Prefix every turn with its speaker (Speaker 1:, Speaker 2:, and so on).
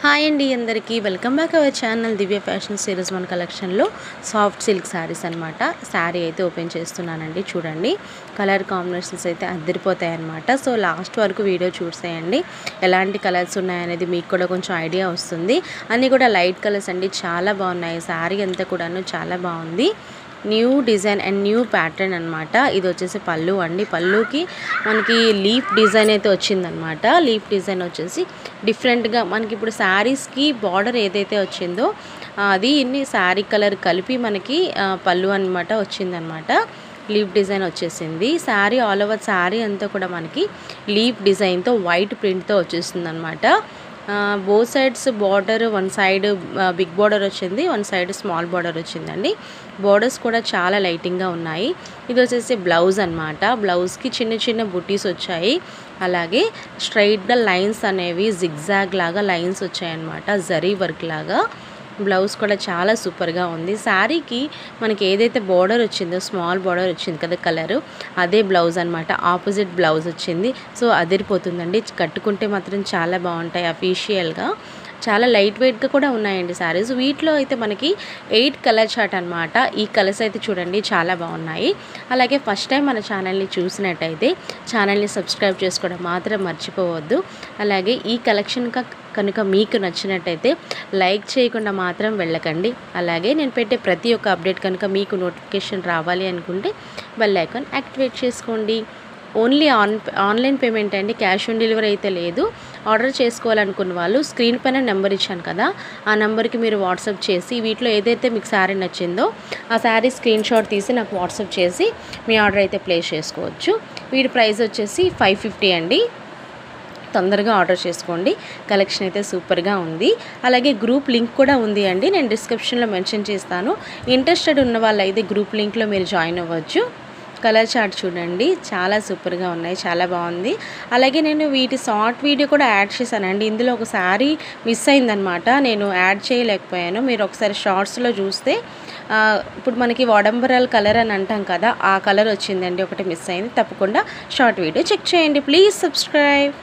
Speaker 1: Hi అండి అందరికీ welcome back our channel Divya fashion series మన కలెక్షన్లో సాఫ్ట్ సిల్క్ శారీస్ అనమాట. శారీ అయితే ఓపెన్ చేస్తున్నానండి. చూడండి కలర్ కాంబినేషన్స్ అయితే అదిరిపోతాయి అనమాట. సో లాస్ట్ వరకు వీడియో చూసేయండి. ఎలాంటి కలర్స్ ఉన్నాయనేది మీకు కూడా కొంచెం ఐడియా వస్తుంది. అన్నీ కూడా లైట్ కలర్స్ అండి, చాలా బాగున్నాయి. శారీ అంతా కూడాను చాలా బాగుంది. New design and new pattern అనమాట. ఇది వచ్చేసి పళ్ళు అండి. పళ్ళుకి మనకి లీఫ్ డిజైన్ అయితే వచ్చిందనమాట. లీఫ్ డిజైన్ వచ్చేసి డిఫరెంట్గా మనకి ఇప్పుడు శారీస్కి బార్డర్ ఏదైతే వచ్చిందో అది ఇన్ని శారీ కలర్ కలిపి మనకి పళ్ళు అనమాట వచ్చిందనమాట. లీఫ్ డిజైన్ వచ్చేసింది. శారీ ఆల్ ఓవర్ శారీ అంతా కూడా మనకి లీఫ్ డిజైన్తో వైట్ ప్రింట్తో వచ్చేస్తుంది అనమాట. Both sides border, one side big border వచ్చింది, వన్ సైడ్ స్మాల్ బార్డర్ వచ్చిందండి. బార్డర్స్ కూడా చాలా లైటింగ్గా ఉన్నాయి. ఇది వచ్చేసి బ్లౌజ్ అనమాట. బ్లౌజ్కి చిన్న చిన్న బుటీస్ వచ్చాయి. అలాగే స్ట్రైట్గా లైన్స్ అనేవి జిగ్జాగ్ లాగా లైన్స్ వచ్చాయన్నమాట, జరీ వర్క్ లాగా. బ్లౌజ్ కూడా చాలా సూపర్గా ఉంది. శారీకి మనకి ఏదైతే బార్డర్ వచ్చిందో స్మాల్ బార్డర్ వచ్చింది కదా కలరు, అదే బ్లౌజ్ అనమాట. ఆపోజిట్ బ్లౌజ్ వచ్చింది. సో అదిరిపోతుందండి. కట్టుకుంటే మాత్రం చాలా బాగుంటాయి. అఫీషియల్గా చాలా లైట్ వెయిట్గా కూడా ఉన్నాయండి శారీస్. వీటిలో అయితే మనకి 8 కలర్ చార్ట్ అనమాట. ఈ కలర్స్ అయితే చూడండి చాలా బాగున్నాయి. అలాగే ఫస్ట్ టైం మన ఛానల్ని చూసినట్టయితే ఛానల్ని సబ్స్క్రైబ్ చేసుకోవడం మాత్రం మర్చిపోవద్దు. అలాగే ఈ కలెక్షన్ కనుక మీకు నచ్చినట్టయితే లైక్ చేయకుండా మాత్రం వెళ్ళకండి. అలాగే నేను పెట్టే ప్రతి ఒక్క అప్డేట్ కనుక మీకు నోటిఫికేషన్ రావాలి అనుకుంటే బెల్ ఐకాన్ యాక్టివేట్ చేసుకోండి. ఓన్లీ ఆన్లైన్ పేమెంట్ అండి, క్యాష్ ఆన్ డెలివరీ అయితే లేదు. ఆర్డర్ చేసుకోవాలనుకున్న వాళ్ళు స్క్రీన్ పైన నెంబర్ ఇచ్చాను కదా, ఆ నెంబర్కి మీరు వాట్సాప్ చేసి వీటిలో ఏదైతే మీకు శారీ నచ్చిందో ఆ శారీ స్క్రీన్ షాట్ తీసి నాకు వాట్సాప్ చేసి మీ ఆర్డర్ అయితే ప్లేస్ చేసుకోవచ్చు. వీటి ప్రైస్ వచ్చేసి 550 అండి. తొందరగా ఆర్డర్ చేసుకోండి. కలెక్షన్ అయితే సూపర్గా ఉంది. అలాగే గ్రూప్ లింక్ కూడా ఉంది అండి, నేను డిస్క్రిప్షన్లో మెన్షన్ చేస్తాను. ఇంట్రెస్టెడ్ ఉన్న వాళ్ళైతే గ్రూప్ లింక్లో మీరు జాయిన్ అవ్వచ్చు. కలర్ చార్ట్ చూడండి చాలా సూపర్గా ఉన్నాయి, చాలా బాగుంది. అలాగే నేను వీటి షార్ట్ వీడియో కూడా యాడ్ చేశానండి. ఇందులో ఒక శారీ మిస్ అయిందనమాట, నేను యాడ్ చేయలేకపోయాను. మీరు ఒకసారి షార్ట్స్లో చూస్తే ఇప్పుడు మనకి వడంబరాల్ కలర్ అని అంటాం కదా, ఆ కలర్ వచ్చిందండి, ఒకటి మిస్ అయింది. తప్పకుండా షార్ట్ వీడియో చెక్ చేయండి. Please subscribe.